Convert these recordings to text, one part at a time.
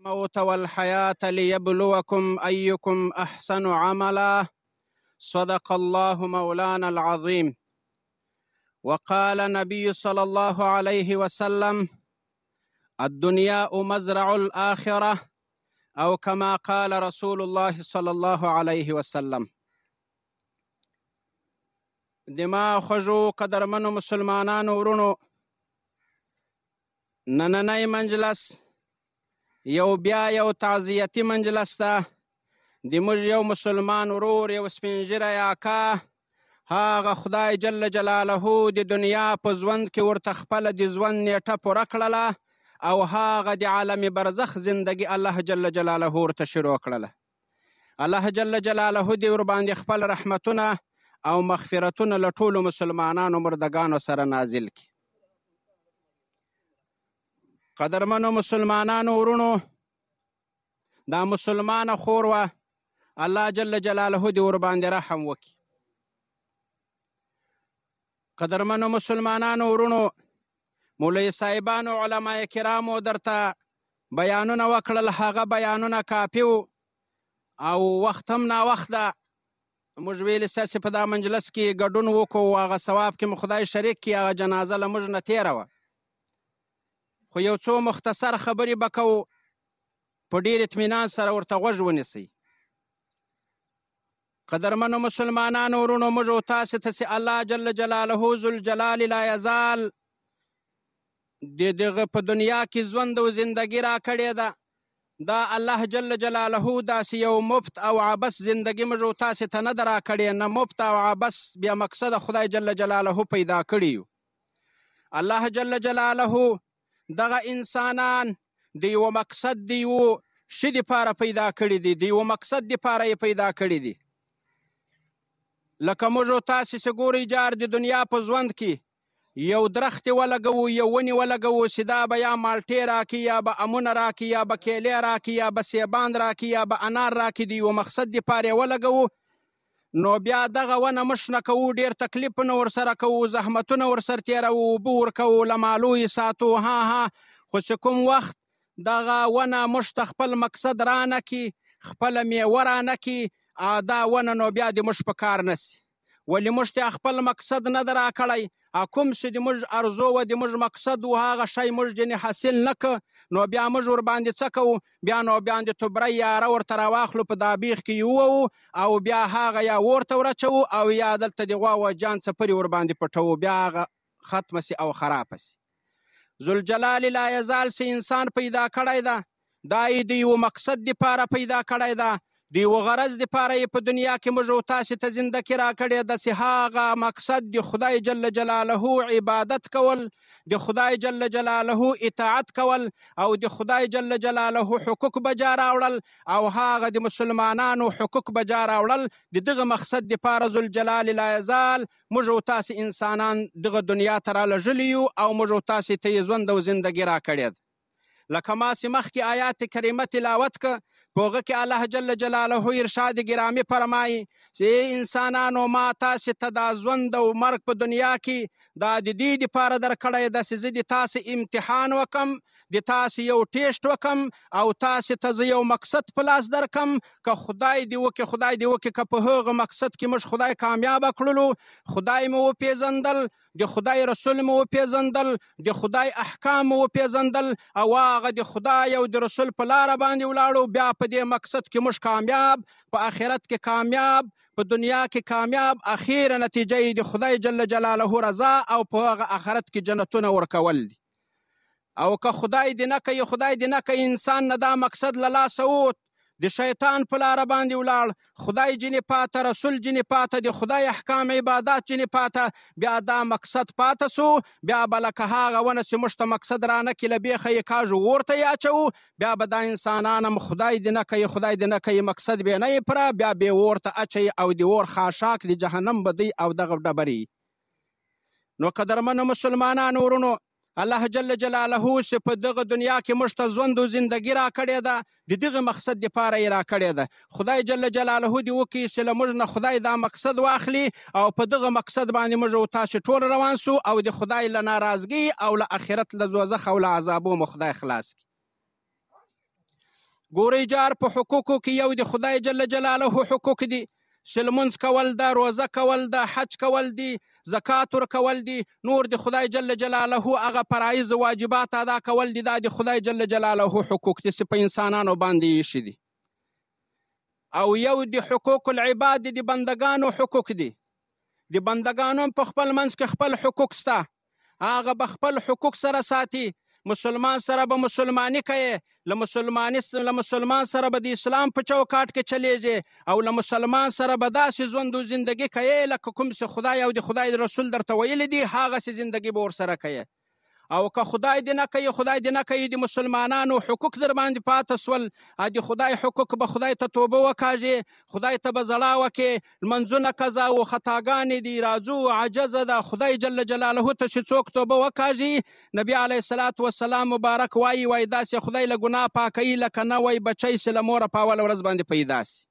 الموت والحياة ليبلوكم أيكم أحسن عملا. صدق الله مولانا العظيم. وقال النبي صلى الله عليه وسلم: الدنيا مزرع الآخرة، أو كما قال رسول الله صلى الله عليه وسلم. دما خوږو قدرمنو مسلمانانو ورونو، نننی مجلس یو تعزیتی مجلس ده. د موږ یو مسلمان ورور، یو سپین ږیری اکا، هغه خدای جل جلاله د دنیا په ژوند کې ورته خپله د ژوند نیټه پوره کړله، او هغه د عالم برزخ زندگی الله جل جلاله ورته شروع کړله. الله جل جلاله دې ورباندې خپل رحمتونه او مغفرتونه له ټولو مسلمانانو مردگانو سره نازل کړي. قدرمنو مسلمانانو ورونو، دا مسلمانه خور وه، الله جل جلاله دې ورباندې رحم وکړي. قدرمنو مسلمانانو ورونو، مولوي صاحبانو علما کرامو درته بیانونه وکړل، هغه بیانونه کافي وو او وخت هم ناوخته. موږ ویلې ستاسې په دا مجلس کې ګډون وکړو، هغه ثواب کې مو خدای شریک کړي، هغه جنازه له موږ نه تېره وه. خو یو څو مختصر خبرې به کوو، په ډېر اطمینان سره ورته غوږ ونیسئ. قدرمنو مسلمانانو ورونو، موږ او تاسې ته الله جل جلاله ذوالجلال لا یزال د دغه په دنیا کې ژوند او زندګي را کړې ده. دا الله جل جلاله داسې یو مفت او عبس زندگی موږ او تاسې ته نه ده را کړې، نه مفت او عبس بیا مقصد خدای جل جلاله پیدا کړي یو. الله جل جلاله دغه انسانان د یو مقصد، د یو شي دپاره پیدا کړي دي، د یو مقصد دپاره یې پیدا کړي دي. لکه موږ او تاسې چې ګورئ جار د دنیا په ژوند کې یو درخت ولګوو، یو ونې ولګوو، چې دا به یا مالټې راکړي، یا به امونه راکړي، یا به کیلې راکړي، یا به سیبان راکړي، یا به انار راکړي، د یو مقصد دپاره یې ولګوو. نو بیا دغه ونه موږ شنه کوو، ډېر تکلیفونه ورسره کوو، زحمتونه ورسره تېروو، اوبه ورکوو، له مالو یې ساتو، خو چې کوم وخت دغه ونه موږ ته خپل مقصد رانه کړي، خپله میوه رانه کړي، دا ونه نو بیا د موږ په کار نه سي. ولې موږ ته خپل مقصد نه ده راکړی، کوم چې د موږ ارزو و، د موږ مقصد و، هغه شی موږ ځینې حاصل نه که، نو بیا موږ ورباندې څه کوو؟ بیا نو باندې توبره یاره ورته راواخلو، په دا بیخ کې یې ووهو، او بیا هغه یا ورته ورچوو، او یا دلته د غوا و جان څپرې ورباندې پټوو، بیا هغه ختمه سي او خرابه سي. ذوالجلال لا یزال چې انسان پیدا کړی ده، دا یې د یو مقصد دپاره پیدا کړی ده، د یو غرض دپاره یې په دنیا کې موږ او تاسې ته زندګي را کړې ده، چې هغه مقصد د خدای جل جلاله عبادت کول، د خدای جل جلاله اطاعت کول، او د خدای جل جلاله حقوق بجا راوړل، او هغه د مسلمانانو حقوق بجا راوړل. د دغه مقصد دپاره ذوالجلال لا یزال موږ او تاسې انسانان دغه دنیا ته رالږلي یو، او موږ او تاسې ته یې ژوند او زندګي را کړې ده. لکه ما چې مخکې آیات کریمه تلاوت که، په هغه کې الله جل جلاله ارشاد ګرامی فرمایي چې انسانانو، ما تاسې ته دا ژوند او مرګ په دنیا کې دا د دې دپاره درکړی ده چې زه د تاسې امتحان وکم، د تاسې یو ټیسټ وکم، او تاسې ته زه یو مقصد په لاس درکم. که خدای دې وکړي، خدای دې وکړي، که په هغه مقصد کې موږ خدای کامیابه کړلو، خدای مو وپېژندل، د خدای رسول مو وپېژندل، د خدای احکام مو وپېژندل، او هغه د خدای او د رسول په لاره باندې ولاړو، بیا په دې مقصد کې موږ کامیاب، په آخرت کې کامیاب، په دنیا کې کامیاب، اخیره نتیجه یې د خدای جل جلاله رضا، او په هغه آخرت کې جنتونه ورکول دي. او که خدای دې نه کوي، خدای دې نه کوي، انسان نه دا مقصد له لاسه ووت، د شیطان په لاره باندې ولاړ، خدای جنې پاته، رسول جنې پاته، د خدای احکام عبادات جنې پاته، بیا دا مقصد پاته سو، بیا به لکه هغه ونه چې موږ ته مقصد رانه کړي، له بیخه یې کاږو، ورته یې اچوو، بیا به دا انسانان هم خدای دې نه کوي، خدای دې نه کوي، مقصد بې نه یې پوره، بیا به یې ورته اچوي، او د اور خاشاک د جهنم به دی، او دغه ډبرې. نو قدرمنو مسلمانانو ورونو، الله جل جلاله چې په دغه دنیا کې موږ ته ژوند او زندګي را کړې ده، د دغه مقصد دپاره یې را کړې ده. خدای جل جلاله دې وکړي چې له موږ نه خدای دا مقصد واخلي، او په دغه مقصد باندې موږ او تاسې ټول روان سو، او د خدای له ناراضګي او له آخرت له دوزخ او له عذابو مو خدای خلاص کړي. ګورئ جار په حقوقو کې یو د خدای جل جلاله حقوق دي، لمونځ کول ده، روزه کول ده، حج کول دي، زکات ورکول دي، نور د خدای جل جلاله هغه فرایض واجبات ادا کول دي، دا د خدای جل جلاله حقوق دي چې په انسانانو باندې ایښي دي. او یو د حقوق العباد د بندگانو حقوق دي. د بندگانو په خپل منځ کې خپل حقوق شته، هغه به خپل حقوق سره ساتي. مسلمان سره به مسلمانی کوي، له مسلمان سره به د اسلام په چوکاټ کې چلیږي، او له مسلمان سره به داسې ژوند و زندگی کوي لکه کوم چې خدای او د خدای رسول درته ویلي دي، هغسې زندگی به ورسره کوي. او که خدای دې نه کوي، خدای دې نه کوي، د مسلمانانو حقوق در باندې پاته سول، د خدای حقوق به خدای ته توبه وکاږي، خدای ته به زړه وکړي، لمنځونه قضا او خطاګانې دي، راځو عجزه ده، خدای جل جلاله ته چې څوک توبه وکاږي، نبی علیه الصلاة والسلام مبارک وایي داسې خدای له ګناه پاکوي لکه نوی بچی چې له موره په اوله ورځ باندې پیدا سي.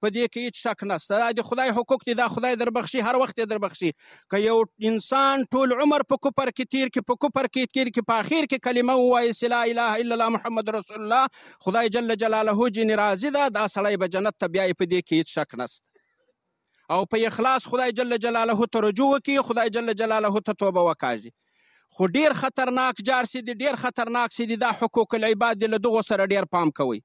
په دې کې هیڅ شک نشته، دا د خدای حقوق دي، دا خدای در بخشي، هر وخت یې در بخشي. که یو انسان ټول عمر په کفر کې تیر کړي، په کفر کې تیر کړي، په اخر کې کلمه ووایي چې لا اله الا الله محمد رسول الله، خدای جل جلاله جنې راضي ده، دا سړی به جنت ته بیایي، په دې کې هیڅ شک نشته. او په اخلاص خدای جل جلاله ته رجوع وکړي، خدای جل جلاله ته توبه وکاږي. خو ډیر خطرناک جار سي دي، ډیر خطرناک سي دي، دا حقوق العباد دي، له دغو سره ډیر پام کوئ.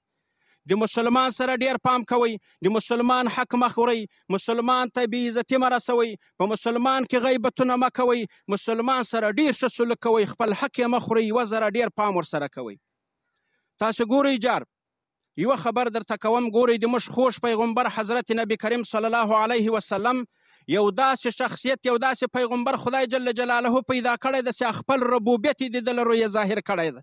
د مسلمان سره ډیر پام کوئ، د مسلمان حق مه خورئ، مسلمان ته بې عزتي مه رسوئ، په مسلمان کې غیبتونه مه کوئ، مسلمان سره ډیر ښه سلوک کوئ، خپل حق یې مه خورئ، یوه ذره ډیر پام ورسره کوئ. تاسو ګورئ جار، یوه خبر درته کوم، ګورئ د موږ خوږ پیغمبر حضرت نبی کریم صلی الله علیه وسلم یو داسې شخصیت، یو داسې پیغمبر خدای جل جلاله پیدا کړی ده چې خپل ربوبیت یې د ده له رویه ظاهر کړی ده.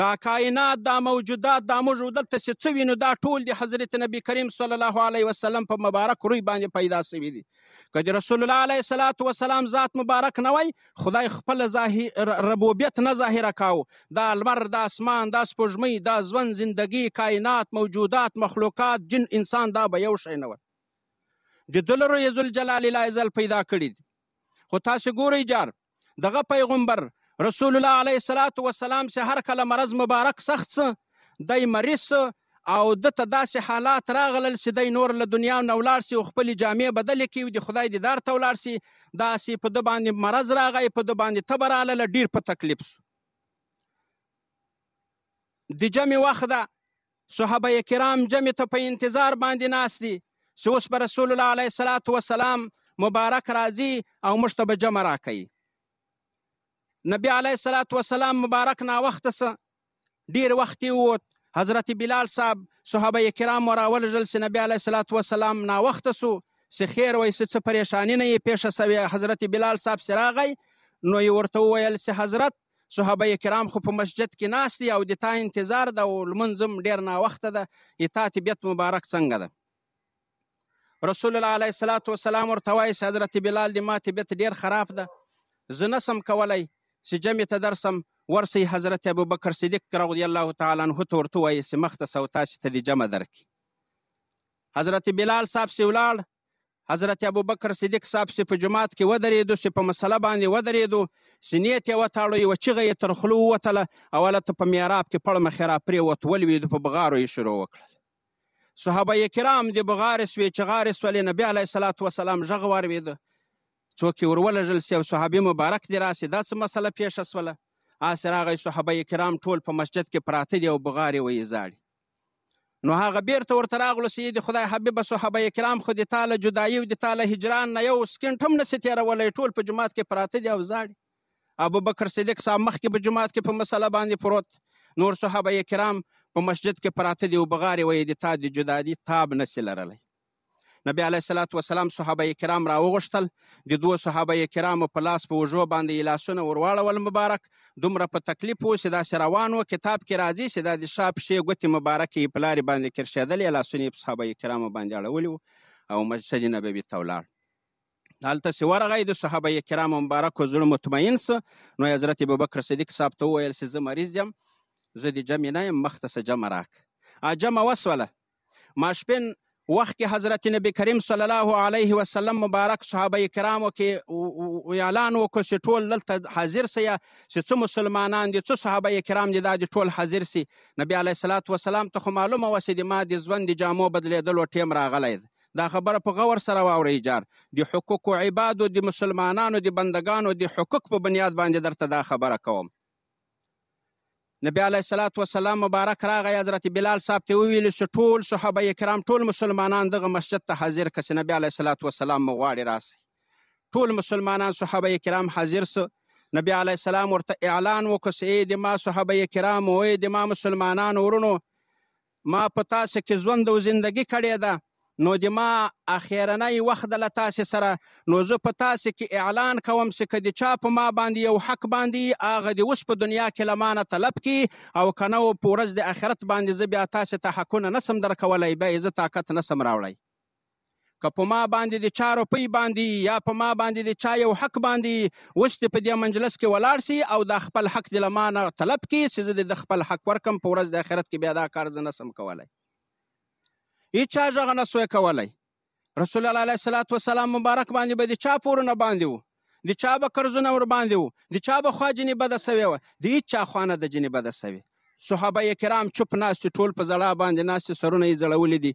دا کائنات، دا موجودات، دا موږ دلته چې څه وینو، دا ټول د حضرت نبی کریم صلی الله علیه وسلم په مبارک روی باندې پیدا شوي دي. که د رسول الله علیه الصلاة والسلام ذات مبارک نه وای، خدای خپل ربوبیت نه ظاهره کاو. دا لمر، دا اسمان، دا سپوږمۍ، دا ژوند، زندگی، کائنات، موجودات، مخلوقات، جن، انسان، دا به یو شی نه وای. د ده له رویه ذوالجلال العزل پیدا کړي دي. خو تاسو ګورئ جار، دغه پیغمبر رسول الله علیه الصلاة والسلام چې هر کله مرض مبارک سخت څه، دی مریض او ده ته داسې حالات راغلل چې دی نور له دنیا نه ولاړ سي او خپلې جامې بدلې کړي، د خدای دیدار ته ولاړ سي، داسې په ده باندې مرض راغی، په ده باندې تبه راغله، ډېر په تکلیف سو. د جمع وخت ده، صحابه کرام جمع ته په انتظار باندې ناست دي چې اوس به رسول الله علیه الصلاة والسلام مبارک راځي او موږ ته به جمع راکوي. نبی علیه الصلاة والسلام مبارک ناوخته څه ډېر وخت یې ووت، حضرت بلال صاحب صحابه کرام راولېږل چې نبی علیه الصلاة والسلام ناوخته سو، چې خیر وایي څه پریشاني نه یې پیښه سوې. حضرت بلال صاحب چې راغی نو یې ورته وویل چې حضرت، صحابه کرام خو په مسجد کې ناست دي او د تا انتظار ده او لمونځ هم ډېر ناوخته ده، د تا طبیعت مبارک څنګه ده؟ رسول الله علیه الصلاة والسلام ورته وایي چې حضرت بلال د ما طبیعت ډېر خراب ده، زه نسم کولی چې جمع ته درسم، ورسئ حضرت ابوبکر صدیق رضی الله تعالی عنه ته ورته ووایي چې مخته سه او تاسې ته د جمع درکړي. حضرت بلال صاحب چې ولاړ، حضرت ابوبکر صدیق صاحب چې په جماعت کې ودرېدو، چې په مسله باندې ودرېدو، سینې ته یې وتاړو، یوه چیغه یې تر خولو ووتله او هلته په میراب کې پړمه خې راپرېوت، ولوېدو، په بغارو یې شروع وکړل. صحابه کرام د بغارې سوې، چغارې سولې، نبي علیه الصلاة والسلام غږ واورېده، څوک یې ورولېږل چې یو صحابي مبارک دې راسي، دا څه مسله پیښه سوله؟ هسې راغی، صحابه کرام ټول په مسجد کې پراته دي او بغارې ویې زاړي. نو هغه بیرته ورته راغلو چې د خدای حبیبه صحابه کرام خو د تا له جدایي او د تا له هجران نه یو سکنډ هم نسي تېرولی، ټول په جومات کې پراته دي او زاړي. ابوبکر صدیق صاحب مخکې په جومات کې په مسله باندې پروت، نور صحابه کرام په مسجد کې پراته دي او بغارې وایي د تا د جدادي تاب نسي لرلی. نبی علیه الصلاة والسلام صحابه کرام راوغوښتل، د دوو صحابه کرامو په لاس په اوږو باندې یې لاسونه ورواړول مبارک، دومره په تکلیف و چې داسې روان و. کتاب کې راځي چې دا د شا پښې ګوتې مبارکې یې په لارې باندې کرښېدلې، لاسونه یې په صحابه کرامو باندې اړولي وو او مسجد نبوي ته ولاړ. هلته چې ورغی، د صحابه کرامو مبارکو زړه مطمئن سه، نو حضرت ابوبکر صدیق صاحب ته وویل چې زه مریض یم، زه د جمع نه یم، مخته څه جمع راکړه. جمع وسوله، ماسپښین وخت کې حضرت نبی کریم صلی الله علیه وسلم مبارک صحابه کرامو کې اعلان وکړ چې ټول دلته حاضر سئ، چې څه مسلمانان دي څه صحابه کرام دي دا دي ټول حاضر سي. نبی علیه الصلاة وسلام ته خو معلومه وه چې د ما د ژوند د جامو بدلېدلو ټیم راغلی دی. دا خبره په غور سره واورئ جار. د حقوقو عبادو د مسلمانانو د بندگانو د حقوق په بنیاد باندې درته دا خبره کوم. نبی علیه الصلاة وسلام مبارک راغی، حضرت بلال صاحب ته وویل چې ټول صحابه کرام ټول مسلمانان دغه مسجد ته حاضر که چې نبی علیه الصلاة وسلام مو غواړي راسئ. ټول مسلمانان صحابه کرام حاضر سو. نبی علیه السلام ورته اعلان وکړ چې ای د ما صحابه کرامو، ای د ما مسلمانانو ورونو، ما په تاسو کې ژوند او زندګي کړې ده، نو د ما اخیرنی وخت د له تاسې سره، نو زه په تاسې کې اعلان کوم چې که د چا په ما باندې یو حق باندې هغه د اوس په دنیا کې له ما نه طلب کړي، او که نه په ورځ د آخرت باندې زه بیا تاسې ته حقونه نسم درکولی، بیا یې زه طاقت نسم راوړی. که په ما باندې د چا روپۍ باندې یا په ما باندې د چا یو حق باندې اوس دې په دې مجلس کې ولاړ سي او دا خپل حق د له ما نه طلب کړي چې زه د خپل حق ورکم، په ورځ د آخرت کې بیا دا کار زه نسم کولی. هیچا غږ نه سوی کولی. رسول الله علیه الصلاة وسلام مبارک باندې به د چا پورونه باندې وو، د چا به قرضونه ور باندې وو، د چا به خوا جنې بده سوې وه، د هیچ چا خوا نه د جنې بده سوې. صحابه کرام چوپ ناست دي، ټول په زړه باندې ناست دي، سرونه یې ځړولي دي.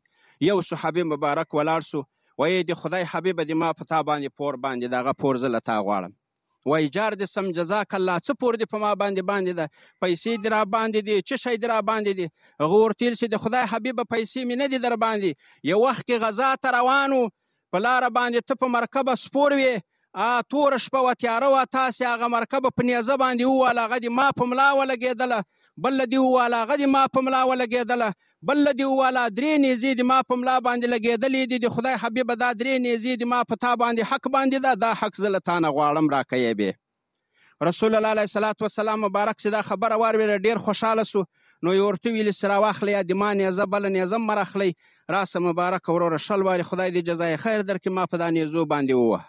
یو صحابي مبارک ولاړ سو، وایي د خدای حبیبه د ما په تا باندې پور باندې دغه پور زه له تا غواړم. وایي جار دې سم جزاک الله، څه پور دې په ما باندې ده، پیسې دې را باندې دي، څه شی دې را باندې دي؟ هغه ورته ویل چې د خدای حبیبه پیسې مې نه دي در باندې، یو وخت کې غزا ته روان وو، په لاره باندې ته په مرکبه سپور وې، توره شپه وه، تیاره وه، تاسې هغه مرکبه په نیزه باندې وواله، هغه دې ما په ملا ولګېدله، بله دې وواله هغه دې ما په ملا ولګېدله، بله دې وواله 3 نیزې دې ما په ملا باندې لګېدلې دي، د خدای حبیبه دا 3 نیزې دې ما په تا باندې حق باندې ده، دا حق زه له تا نه غواړم، راکه یې بې. رسول الله علیه الصلاة وسلام مبارک چې دا خبره واورېده ډېر خوشحاله سو، نو یې ورته ویلې چې راواخلئ د ما نیزه، بله نیزه مه راخلئ، راسه مبارک وروره 100 وارې خدای دې جزای خیر درکړي، ما په دا نیزو باندې ووهه.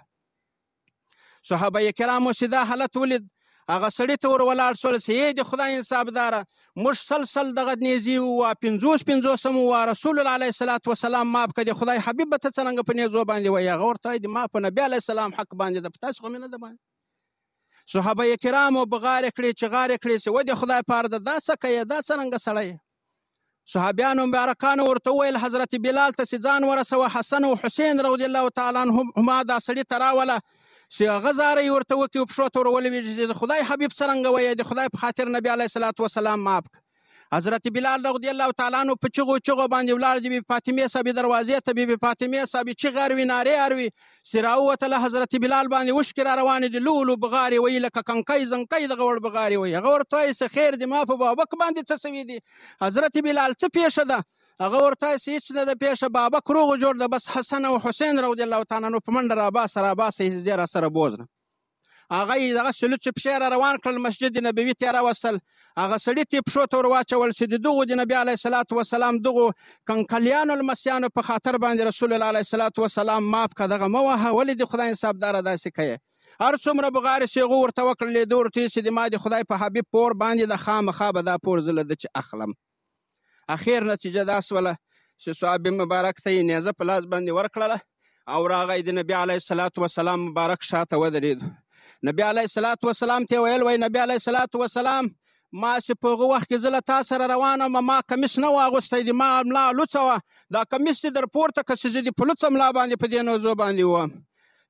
صحابه کرامو چې دا حالت ولید، هغه سړي ته ور ولاړ شول چې ای د خدای انصافداره، موږ سل دغه نیزې ووهه، 50 مو ووهه، رسول الله علیه الصلاة وسلام ماف کړه، د خدای حبیب به ته څرنګه په نیزو باندې وایي؟ هغه ورته وایي د ما په نبي علیه السلام حق باندې ده، په تاسو خو مې نه ده باندې. صحابه کرامو بغارې کړې چغارې کړې چې و د خدای پاره ده، دا څه کوې، دا څرنګه سړی یې؟ صحابیانو مبارکانو ورته وویل حضرت بلال ته چې ځان ورسوه، حسن او حسین رضی الله تعالی عنهما دا سړي ته راوله چې هغه زاره یې ورته وکړي، پښو ته ور ولوېږي چې د خدای حبیب څرنګه وایي، د خدای په خاطر نبي علیه الصلاة وسلام ماف کړه. حضرت بلال رضی الله تعالی عنه په چغو باندې ولاړ، د بي فاطمې صاحبې دروازې ته بي فاطمې صاحبې چغې اروي، نارې اروي، چې راووتله حضرت بلال باندې اوښکې را روانې دي، لولو بغارې وایي لکه کنکۍ زنکۍ دغه وړ بغارې وایي. هغه ورته وایي چې خیر دې ما په بابک باندې څه سوي دي؟ حضرت بلال څه پیښه ده؟ هغه ورته وایي چې هېڅ نه ده پیښه، بابک روغ جوړ ده، بس حسن او حسین رضی الله تعالی عنه په منډه راباسه یې ځای راسره بوځنه. هغه یې دغسې لوڅې پښې را روان کړل، مسجد نبوي ته یې راوستل، هغه سړي ته یې پښو ته ور واچول چې د دغو د نبي علیه الصلاة وسلام دغو کنکلیانو لمسیانو په خاطر باندې رسول الله علیه الصلاة وسلام ماف کړه، دغه مه وهه، ولې د خدای انصافداره داسې کوې؟ هر څومره بغارې چې هغه ورته وکړلې، ده ورته ویل چې د ما د خدای په حبیب پور باندې د خامخا به دا پور زه له ده چې اخلم. اخیر نتیجه دا سوله چې صحابي مبارک ته یې نیزه په لاس باندې ورکړله او راغی د نبي علیه الصلاة وسلام مبارک شاته ودرېدو. نبي علیه الصلاة وسلام ته یې ویل، وایي نبي علیه الصلاة وسلام ما چې په هغه وخت کې زه له تا سره روان وم، ما کمیس نه و اغوستی، د ما ملا لوڅه وه، دا کمیس دې در پورته که چې زه دې په لوڅه ملا باندې په دې نیزو باندې ووم.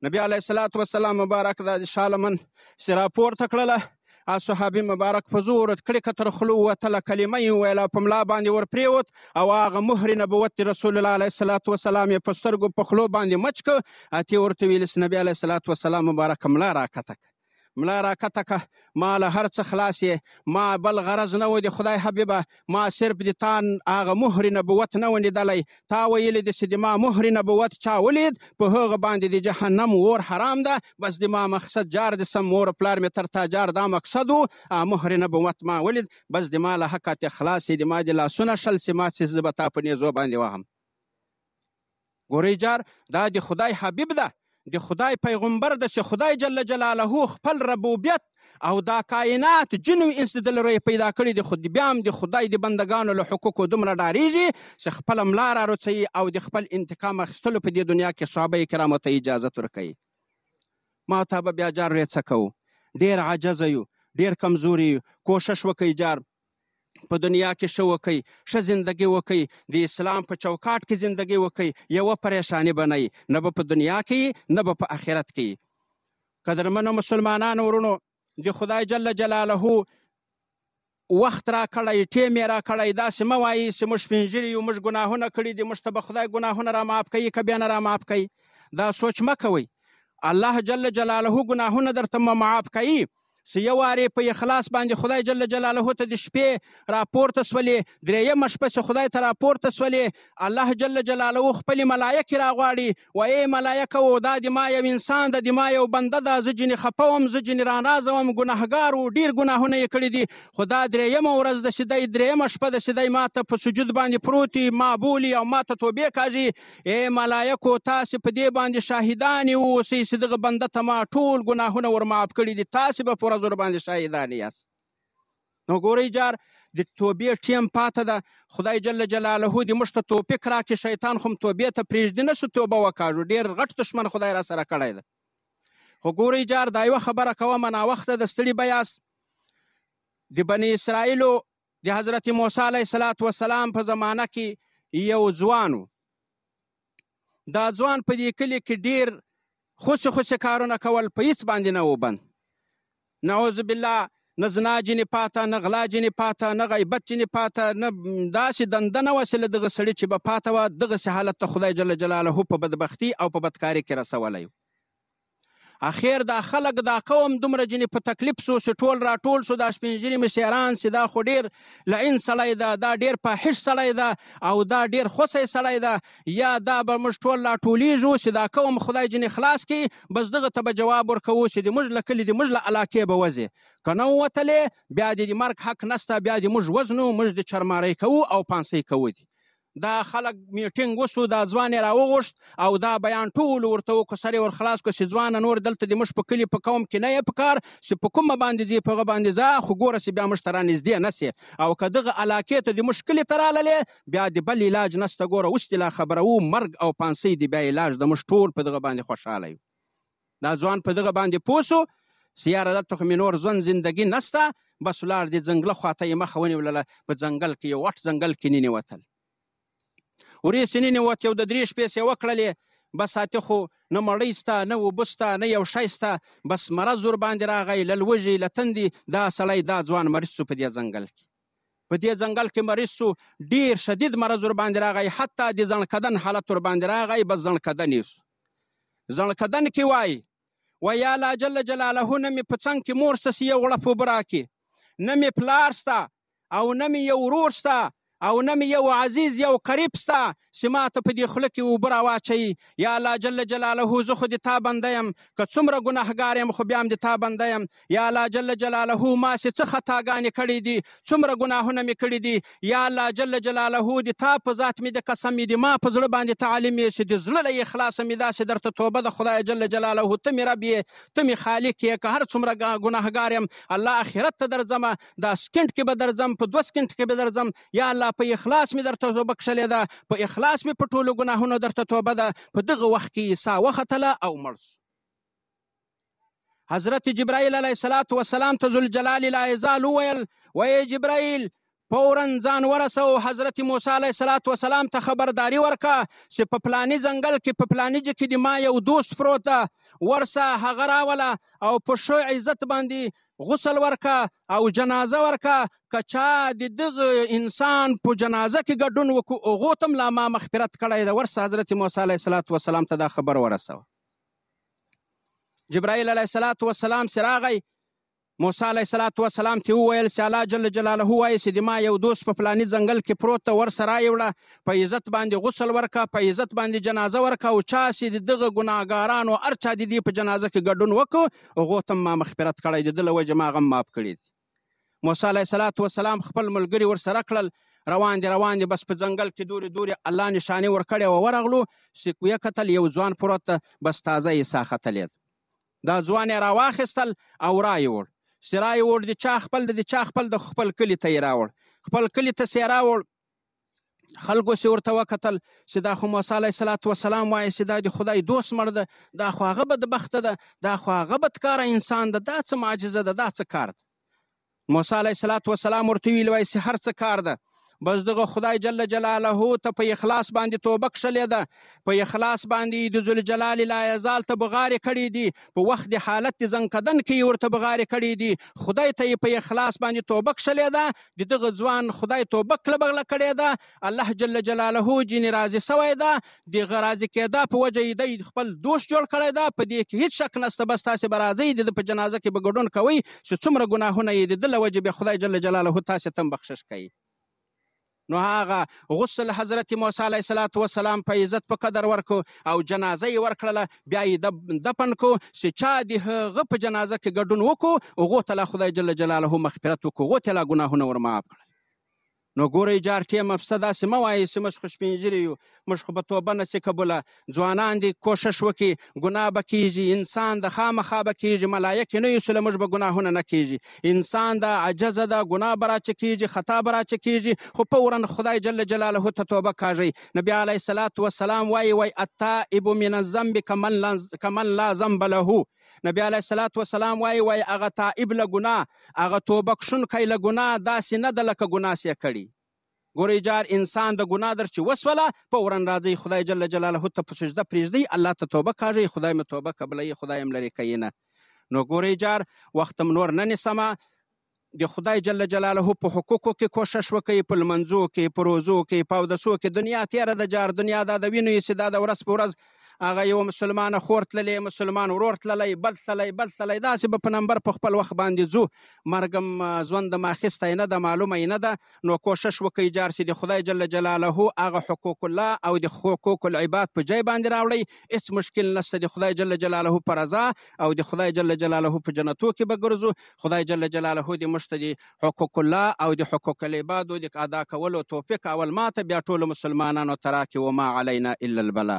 نبي علیه الصلاة وسلام مبارک دا د شا لمن چې راپورته کړله، صحابي مبارک په زور کړکه تر خولو ووتله، کلمه یې وویله، په ملا باندې ور پرېوت او هغه مهر نبوت د رسول الله علیه الصلاة وسلام یې په سترګو په خولو باندې مچ کړ. اتې ورته ویلې چې نبي علیه الصلاة وسلام مبارک ملا راکته کړه، ملا راکته که، ما له هر څه خلاص یې، ما بل غرض نه و د خدای حبیبه، ما صرف د تا هغه مهر نبوت نه و لیدلی، تا ویلي دي چې د ما مهر نبوت چا ولید په هغه باندې د جهنم اور حرام ده، بس د ما مقصد جار د سم مور پلار مې تر تا جار دا مقصد و، مهر نبوت ما ولید، بس د ما له حقه ته خلاص یې، د ما د لاسونه شل چې ما چې زه به تا په نیزو باندې وهم. ګورئ جار دا د خدای حبیب ده، د خدای پیغمبر ده چې خدای جل جلاله خپل ربوبیت او دا کائنات جن و انس دلته یې پیدا کړي دي، خو بیا هم د خدای د بندګانو له حقوقو دومره ډارېږي چې خپله ملا راروڅوي او د خپل انتقام اخیستلو په دې دنیا کې صحابه کرامو ته اجازت ورکوي. ما ته به بیا جار څه کوو، ډېر عاجزه یو، ډېر کمزوري یو. کوشش وکئ جار په دنیا کې ښه وکئ، ښه زندګي وکئ، د اسلام په چوکاټ کې زندګي وکئ، یوه پریشاني به نه وي، نه به په دنیا کې نه به په آخرت کې. قدرمنو مسلمانانو ورونو، د خدای جل جلاله وخت را کړی، ټیم یې را کړی، داسې مه وایي چې موږ سپین ږیري یو، موږ ګناهونه کړي دي، موږ ته به خدای ګناهونه را معاف کوي که بیا نه را معاف کوي. دا سوچ مه کوئ. الله جل جلاله ګناهونه درته معاف کوي چې یو وارې په اخلاص باندې خدای جل جلاله ته د شپې راپورته سولې، درېیمه شپه چې خدای ته راپورته سولې، الله جل جلاله خپلې ملایکې راغواړي، وایي ملایکو دا د ما یو انسان ده، د ما یو بنده ده، زه ځینې خفه وم، زه ځینې رانازوم، ګناهګار و، ډېر ګناهونه یې کړي دي، خو دا درېیمه ورځ ده چې دی، درېیمه شپه ده چې دی ما ته په سجود باندې پروت وي، ما بولي او ما ته توبې کاږي. ای ملایکو تاسې په دې باندې شاهدان اوسئ چې دغه بنده ته ما ټول ګناهونه ور معاف کړي دي، تاسې به په ورځ باندې شاهدان یاست. نو ګورئ جار د توبې ټیم پاته ده. خدای جل جلاله دې موږ ته توفیق راکړي، شیطان خو توبې ته پرېږدي نه چې توبه وکاږو، ډېر غټ دښمن خدای را سره کړی ده. خو ګورئ جار دا یوه خبره کومه، ناوخته د ستړي به یاست. د بني اسرائیلو د حضرت موسی علیه السلام په زمانه کې یو ځوان و. دا ځوان په دې کلي کې ډېر خوسې خوسې کارونه کول، په هېڅ باندې نه و بند. نعوذ بالله، نه زنا جنې پاته، نه غلا جنې پاته، نه غیبت جنې پاته، نه داسې دنده نه وه چې له دغه سړي چې به پاته وه، دغسې حالت ته خدای جل جلاله په بدبختي او په بدکاري کې رسولی و. اخر دا خلک دا قوم دومره جنې په تکلیف سو چې ټول راټول سو، دا سپین ږیري مشران چې دا خو ډېر لعین سړی ده، دا ډېر فاحش سړی ده او دا ډېر خوسی سړی ده، یا دا به موږ ټول راټولیږو چې دا قوم خدای جنې خلاص کړي، بس دغه ته به جواب ورکوو چې د موږ له کلي د موږ له علاقې به وځې، که نه ووتلې بیا د مرګ حق نسته، بیا د موږ وزنو، موږ د چرماری کوو او پانسۍ کوو دي. دا خلک میټینګ وسو، دا ځوان یې راوغوښت او دا بیان ټولو ورته وکړو، سر یې ور خلاص کړو چې ځوانه نور دلته د موږ په کلي په قوم کې نه یې په کار چې په کومه باندې ځې په هغه باندې ځه، خو ګوره چې بیا موږ ته رانږدې نه سې، او که دغه علاقې ته د موږ کلي ته راللې بیا د بل علاج نسته. ګوره اوس دې لا خبره وو، مرګ او پانسۍ د بیا علاج د موږ ټول په دغه باندې خوشحاله یو. دا ځوان په دغه باندې پوه سو چې یاره دلته خو مې نور ژوند زندګي نسته، بس ولاړ د ځنګله خواته یې مخه ونیولله، په ځنګل کې یو غټ ځنګل کې ننوتل. ورېسې ننوت، یو د 3 شپې یې وکړلې، بس هاتې خو نه مړۍ سته، نه اوبه سته، نه یو شی سته، بس مرض ورباندې راغی، له لوږې له تندې دا سړی دا ځوان مریض سو په دې ځنګل کې. په دې ځنګل کې مریض سو، ډېر شدید مرض ورباندې راغی، حتی د زڼکدن حالت ورباندې راغی، بس زڼکدن یې سو. زڼکدن کې وایي یا الله جل جلاله نه مې په څنګ کې مور سته چې یو غړپ اوبه راکړي، نه مې پلار سته او نه مې یو ورور سته او نه مې یو عزیز یو قریب سته چې ما ته په دې خوله کې اوبه راواچوي. یا الله جل جلاله زه خو د تا بنده یم، که څومره ګناهګار یم خو بیا هم د تا بنده یم. یا الله جل جلاله ما چې څه خطاګانې کړي دي، څومره ګناهونه مې کړي دي، یا الله جل جلاله د تا په ذات مې د قسم مې د ما په زړه باندې تعلیم یې چې د زړه له اخلاصه مې داسې درته توبه ده خدای جل جلاله، ته مې رب یې، ته مې خالق یې، که هر څومره ګناهګار یم الله آخرت ته درځم، دا سکنډ کې به درځم، په 2 سکنډ کې به درځم. یا الله په اخلاص مې درته توبه کښلې ده، په اخلاص مې په ټولو ګناهونو درته توبه ده. په دغه وخت کې ساه وختله او مړ شو. حضرت جبرائیل علیه السلام ته ذوالجلال العزال وویل، وایي جبرائیل فورا ځان ورسو، حضرت موسی علیه السلام ته خبرداری ورکه چې په پلاني ځنګل کې په پلاني ځای کې د ما یو دوست پروت ده، ورسه هغه راوله او په ښه عزت باندې غسل ورکه او جنازه ورکه، که چا د دغه انسان په جنازه کې ګډون وکړو هغو ته هم لا ما مغفرت کړی ده. ورسه حضرت موسی علیه السلام ته دا خبر ورسوه. جبرائیل علیه السلام چې راغی، موسی علیه السلام ته وویل چې الله جل جلاله وایي چې د ما یو دوست په فلاني ځنګل کې پروت ده، ورسه رایوړه، په عزت باندې غسل ورکه، په عزت باندې جنازه ورکه، او چا چې د دغه ګناهګارانو هر چا د دې په جنازه کې ګډون وکړو هغو ته ما مغفرت کړی دی، د له وجې ما غم معاف کړي دي. موسی علیه السلام خپل ملګري ورسره کړل، روان دي بس په ځنګل کې دورې دورې الله نشانې ورکړې وه، ورغلو چې ویې کتل یو ځوان پروت ده، بس تازه یې ساه ختلې ده. دا ځوان یې راواخیستل او رایوړ سرا یې وړ د چا خپل د چا خپل د خپل کلي ته یې راوړ، خپل کلي ته یې راوړ. خلکو سې ورته وکتل چې دا خو موسی علیه الصلاة وسلام وایي چې دا د خدای دوست مړ ده، دا خو هغه بدبخته ده، دا خو هغه بدکاره انسان ده، دا څه معجزه ده، دا څه کار ده؟ موسی علیه الصلاة وسلام ورته ویلي وایي چې هر څه کار ده، بس دغه خدای جل جلاله ته په اخلاص باندې توبه کښلې ده، په اخلاص باندې د ذوالجلال لایزال ته بغارې کړي دي، په وخت د حالت د زنکدن کې یې ورته بغارې کړي دي، خدای ته یې په اخلاص باندې توبه کښلې ده، د دغه ځوان خدای توبه کړه کړې ده، الله جل جلاله ځینې راضي سوی ده، دغه راضي کېده په وجه یې دی خپل دوست جوړ کړی ده، په دې کې هېڅ شک نشته. بس تاسې به راځئ د ده په جنازه کې به ګډون کوئ چې څومره ګناهونه یې د ده له وجې بیا خدای جل جلاله تاسې ته هم بخشش کوي. نو هغه غسل حضرت موسی علیه الصلاة وسلام په عزت په قدر ورکو او جنازه یې ورکړله، بیا یې دفن کو چې چا د هغه په جنازه کې ګډون وکړو هغو ته لا خدای جل جلاله مغفرت وکړو، هغو ته لا ګناهونه ور معاف کړل. نو ګورئ جار ټیم افسه داسې مه وایئ چې موږ خو سپین ږیري یو، موږ خو به توبه نسي قبوله، ځوانان دي کوشش وکړي، ګناه به کېږي، انسان د خامخا به کېږي، ملایکې نه یو چې له موږ به ګناهونه نه کېږي، انسان د عجزه ده، ګناه به راچه کېږي، خطا به راچه کېږي، خو فورا خدای جل جلاله ته توبه کاږئ. نبي علیه الصلاة وسلام وایي التائب من الذنب کمن لا ذنب له. نبی علیه الصلاة وسلام وایي هغه تائب له ګناه، هغه توبه کښونکی له ګناه داسې نه ده لکه ګناه چې یې کړي. ګورئ جار انسان د ګناه در چې وسوله فورا راځئ خدای جل جلاله ته په سجده پرېږدئ، الله ته توبه کاږئ، خدای مې توبه قبلوي، خدای هم لرې کوي نه. نو ګورئ جار وخت هم نور نه نیسمه، د خدای جل جلاله په حقوقو کې کوشش وکړئ، په لمنځو کې، په روزو کې، په اودسو کې. دنیا تېره ده جار، دنیا دا د وینو یې چې دا د ورځ په ورځ هغه یو مسلمانه خور تللی، مسلمان ورور تللی، بل تللی، داسې به په نمبر په خپل وخت باندې ځو، مرګ هم ژوند هم اخیستی نه ده، معلومه یې نه ده. نو کوشش وکړئ جار چې د خدای جل جلاله هغه حقوق الله او د حقوق العباد په ځای باندې راوړئ، هېڅ مشکل نشته، د خدای جل جلاله په رضا او د خدای جل جلاله په جنتو کې به ګرځو. خدای جل جلاله دې موږ ته د حقوق الله او د حقوق العبادو د ادا کولو توفیق اول ماته بیا ټولو مسلمانانو ته راکړي. وما علینا الا البلاغ.